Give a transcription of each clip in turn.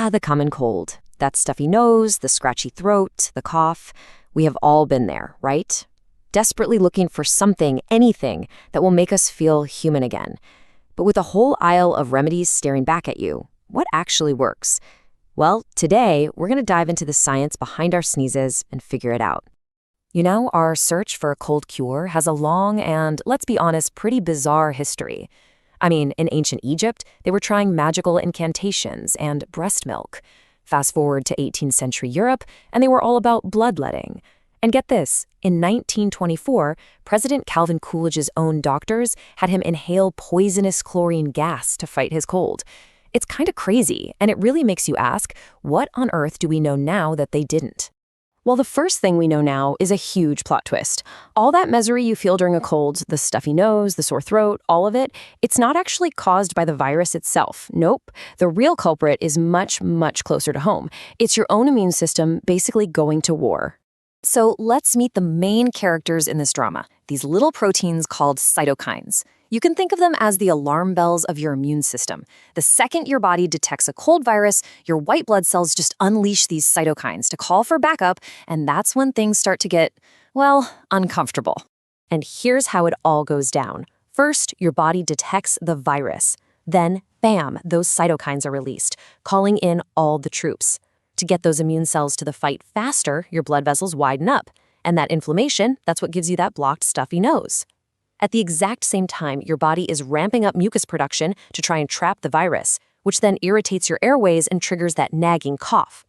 The common cold. That stuffy nose, the scratchy throat, the cough. We have all been there, right? Desperately looking for something, anything, that will make us feel human again. But with a whole aisle of remedies staring back at you, what actually works? Well, today, we're going to dive into the science behind our sneezes and figure it out. You know, our search for a cold cure has a long and, let's be honest, pretty bizarre history. I mean, in ancient Egypt, they were trying magical incantations and breast milk. Fast forward to 18th century Europe, and they were all about bloodletting. And get this, in 1924, President Calvin Coolidge's own doctors had him inhale poisonous chlorine gas to fight his cold. It's kind of crazy, and it really makes you ask, what on earth do we know now that they didn't? Well, the first thing we know now is a huge plot twist. All that misery you feel during a cold, the stuffy nose, the sore throat, all of it, it's not actually caused by the virus itself. Nope. The real culprit is much, much closer to home. It's your own immune system basically going to war. So let's meet the main characters in this drama, these little proteins called cytokines. You can think of them as the alarm bells of your immune system. The second your body detects a cold virus, your white blood cells just unleash these cytokines to call for backup, and that's when things start to get, well, uncomfortable. And here's how it all goes down. First, your body detects the virus. Then, bam, those cytokines are released, calling in all the troops. To get those immune cells to the fight faster, your blood vessels widen up. And that inflammation, that's what gives you that blocked, stuffy nose. At the exact same time, your body is ramping up mucus production to try and trap the virus, which then irritates your airways and triggers that nagging cough.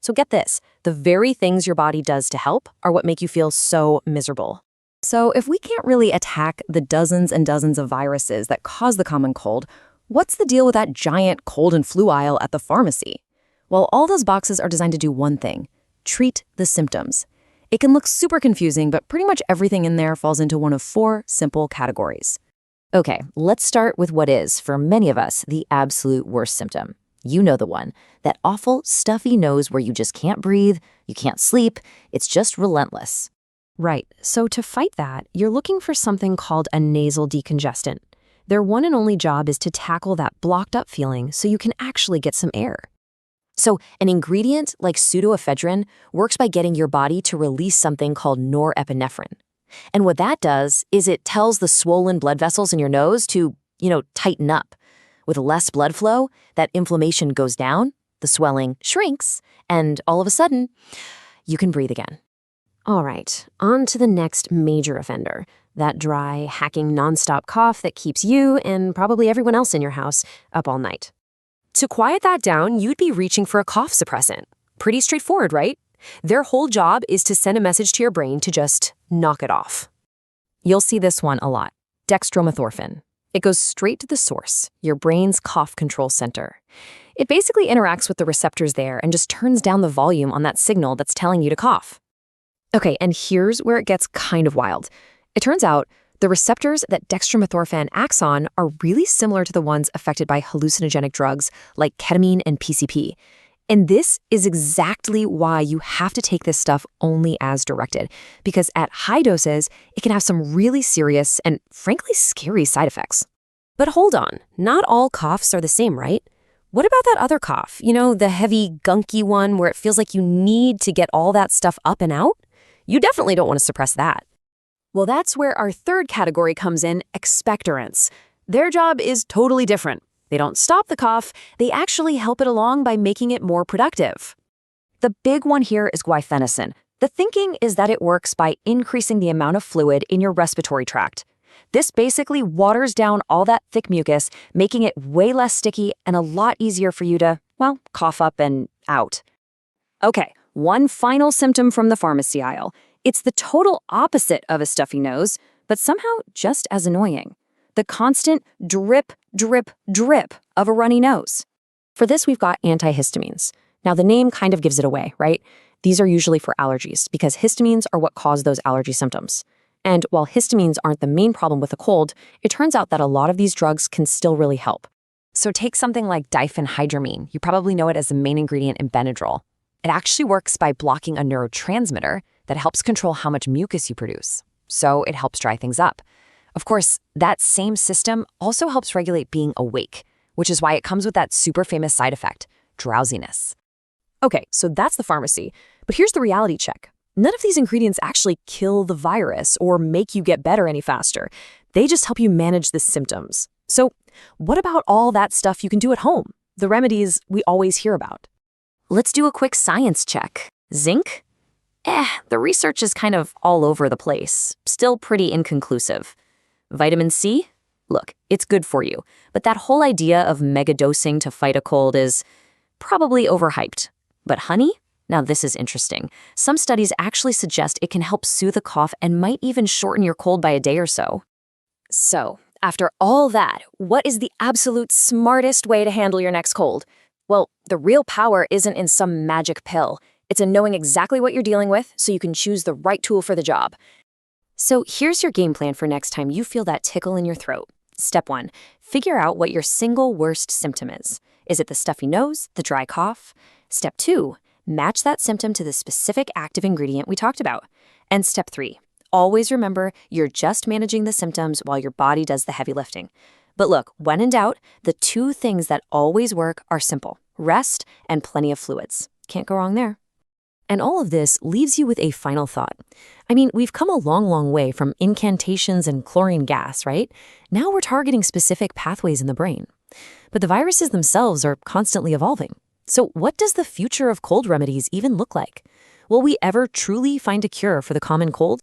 So get this, the very things your body does to help are what make you feel so miserable. So if we can't really attack the dozens and dozens of viruses that cause the common cold, what's the deal with that giant cold and flu aisle at the pharmacy? Well, all those boxes are designed to do one thing: treat the symptoms. It can look super confusing, but pretty much everything in there falls into one of 4 simple categories. Okay, let's start with what is, for many of us, the absolute worst symptom. You know the one, that awful, stuffy nose where you just can't breathe, you can't sleep, it's just relentless. Right, so to fight that, you're looking for something called a nasal decongestant. Their one and only job is to tackle that blocked up feeling so you can actually get some air. So an ingredient like pseudoephedrine works by getting your body to release something called norepinephrine. And what that does is it tells the swollen blood vessels in your nose to, tighten up. With less blood flow, that inflammation goes down, the swelling shrinks, and all of a sudden, you can breathe again. All right, on to the next major offender, that dry, hacking, nonstop cough that keeps you and probably everyone else in your house up all night. To quiet that down, you'd be reaching for a cough suppressant. Pretty straightforward, right? Their whole job is to send a message to your brain to just knock it off. You'll see this one a lot, dextromethorphan. It goes straight to the source, your brain's cough control center. It basically interacts with the receptors there and just turns down the volume on that signal that's telling you to cough. Okay, and here's where it gets kind of wild. It turns out the receptors that dextromethorphan acts on are really similar to the ones affected by hallucinogenic drugs like ketamine and PCP. And this is exactly why you have to take this stuff only as directed, because at high doses, it can have some really serious and frankly scary side effects. But hold on, not all coughs are the same, right? What about that other cough? The heavy, gunky one where it feels like you need to get all that stuff up and out? You definitely don't want to suppress that. Well, that's where our third category comes in, expectorants. Their job is totally different. They don't stop the cough, they actually help it along by making it more productive. The big one here is guaifenesin. The thinking is that it works by increasing the amount of fluid in your respiratory tract. This basically waters down all that thick mucus, making it way less sticky and a lot easier for you to, cough up and out. Okay, one final symptom from the pharmacy aisle. It's the total opposite of a stuffy nose, but somehow just as annoying. The constant drip, drip, drip of a runny nose. For this, we've got antihistamines. Now, the name kind of gives it away, right? These are usually for allergies because histamines are what cause those allergy symptoms. And while histamines aren't the main problem with a cold, it turns out that a lot of these drugs can still really help. So take something like diphenhydramine. You probably know it as the main ingredient in Benadryl. It actually works by blocking a neurotransmitter that helps control how much mucus you produce. So it helps dry things up. Of course, that same system also helps regulate being awake, which is why it comes with that super famous side effect, drowsiness. Okay, so that's the pharmacy. But here's the reality check. None of these ingredients actually kill the virus or make you get better any faster. They just help you manage the symptoms. So what about all that stuff you can do at home? The remedies we always hear about. Let's do a quick science check. Zinc? The research is kind of all over the place. Still pretty inconclusive. Vitamin C? Look, it's good for you, but that whole idea of megadosing to fight a cold is probably overhyped. But honey? Now this is interesting. Some studies actually suggest it can help soothe a cough and might even shorten your cold by a day or so. So, after all that, what is the absolute smartest way to handle your next cold? Well, the real power isn't in some magic pill. It's in knowing exactly what you're dealing with so you can choose the right tool for the job. So here's your game plan for next time you feel that tickle in your throat. Step 1, figure out what your single worst symptom is. Is it the stuffy nose, the dry cough? Step 2, match that symptom to the specific active ingredient we talked about. And step 3, always remember you're just managing the symptoms while your body does the heavy lifting. But look, when in doubt, the 2 things that always work are simple: rest and plenty of fluids. Can't go wrong there. And all of this leaves you with a final thought. I mean, we've come a long, long way from incantations and chlorine gas, right? Now we're targeting specific pathways in the brain. But the viruses themselves are constantly evolving. So what does the future of cold remedies even look like? Will we ever truly find a cure for the common cold?